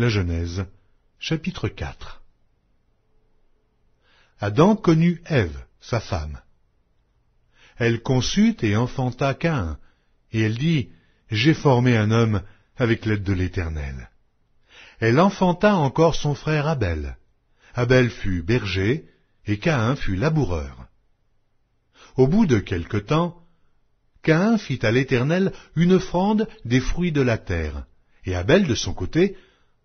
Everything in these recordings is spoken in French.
La Genèse, chapitre 4. Adam connut Ève, sa femme. Elle conçut et enfanta Caïn, et elle dit, « J'ai formé un homme avec l'aide de l'Éternel. » Elle enfanta encore son frère Abel. Abel fut berger, et Caïn fut laboureur. Au bout de quelque temps, Caïn fit à l'Éternel une offrande des fruits de la terre, et Abel, de son côté,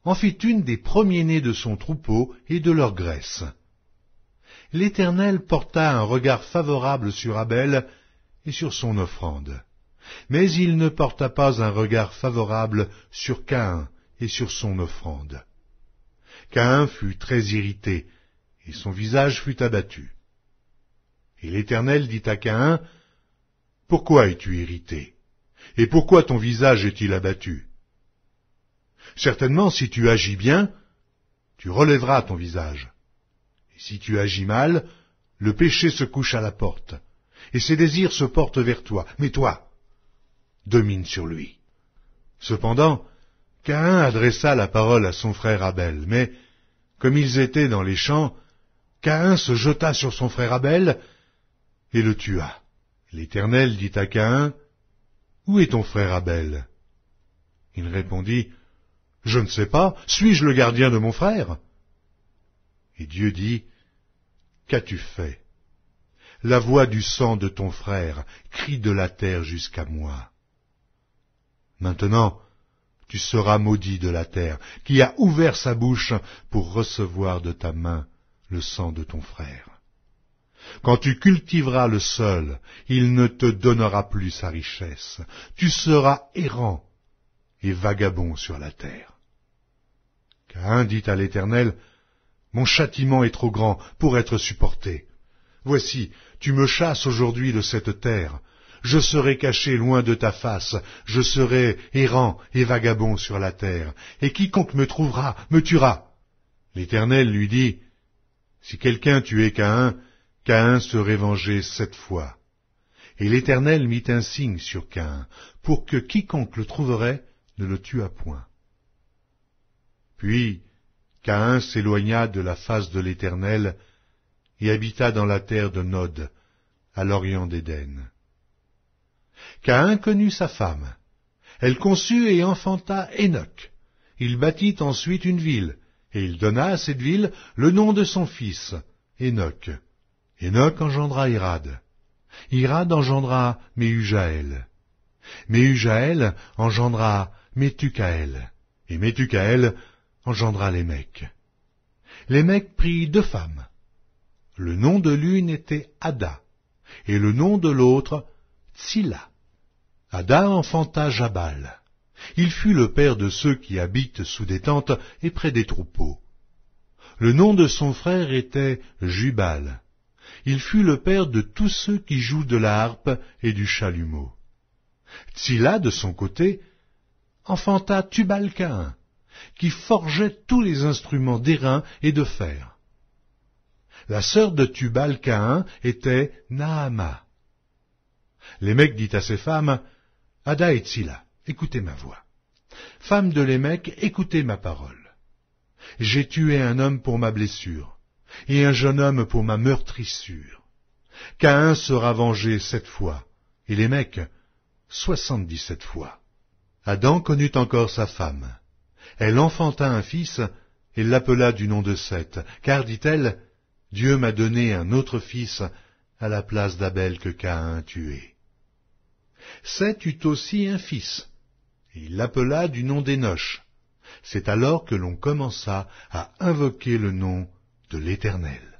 en fit une des premiers-nés de son troupeau et de leur graisse. L'Éternel porta un regard favorable sur Abel et sur son offrande, mais il ne porta pas un regard favorable sur Caïn et sur son offrande. Caïn fut très irrité, et son visage fut abattu. Et l'Éternel dit à Caïn, « Pourquoi es-tu irrité? Et pourquoi ton visage est-il abattu? Certainement, si tu agis bien, tu relèveras ton visage. Et si tu agis mal, le péché se couche à la porte, et ses désirs se portent vers toi. Mais toi, domine sur lui. » Cependant, Caïn adressa la parole à son frère Abel, mais, comme ils étaient dans les champs, Caïn se jeta sur son frère Abel et le tua. L'Éternel dit à Caïn, « Où est ton frère Abel? » Il répondit, « Je ne sais pas, suis-je le gardien de mon frère? » Et Dieu dit, « Qu'as-tu fait? La voix du sang de ton frère crie de la terre jusqu'à moi. Maintenant, tu seras maudit de la terre, qui a ouvert sa bouche pour recevoir de ta main le sang de ton frère. Quand tu cultiveras le sol, il ne te donnera plus sa richesse. Tu seras errant et vagabond sur la terre. » Caïn dit à l'Éternel, « Mon châtiment est trop grand pour être supporté. Voici, tu me chasses aujourd'hui de cette terre. Je serai caché loin de ta face, je serai errant et vagabond sur la terre, et quiconque me trouvera me tuera. » L'Éternel lui dit, « Si quelqu'un tuait Caïn, Caïn serait vengé 7 fois. » Et l'Éternel mit un signe sur Caïn, pour que quiconque le trouverait ne le tuât point. Puis Caïn s'éloigna de la face de l'Éternel et habita dans la terre de Nod, à l'orient d'Éden. Caïn connut sa femme. Elle conçut et enfanta Hénoc. Il bâtit ensuite une ville, et il donna à cette ville le nom de son fils, Hénoc. Hénoc engendra Irad. Irad engendra Méhujaël. Méhujaël engendra Métucaël. Et Métucaël engendra Lémec. Lémec prit 2 femmes. Le nom de l'une était Ada, et le nom de l'autre Tsilla. Ada enfanta Jabal. Il fut le père de ceux qui habitent sous des tentes et près des troupeaux. Le nom de son frère était Jubal. Il fut le père de tous ceux qui jouent de la harpe et du chalumeau. Tsilla, de son côté, enfanta Tubal-Caïn, qui forgeait tous les instruments d'airain et de fer. La sœur de Tubal-Caïn était Naama. Lémec dit à ses femmes, « Ada et Tsilla, écoutez ma voix. Femmes de Lémec, écoutez ma parole. J'ai tué un homme pour ma blessure, et un jeune homme pour ma meurtrissure. Caïn sera vengé 7 fois, et Lémec 77 fois. » Adam connut encore sa femme. Elle enfanta un fils, et l'appela du nom de Seth, car, dit-elle, « Dieu m'a donné un autre fils à la place d'Abel que Caïn a tué. » Seth eut aussi un fils, et il l'appela du nom d'Énoch. C'est alors que l'on commença à invoquer le nom de l'Éternel.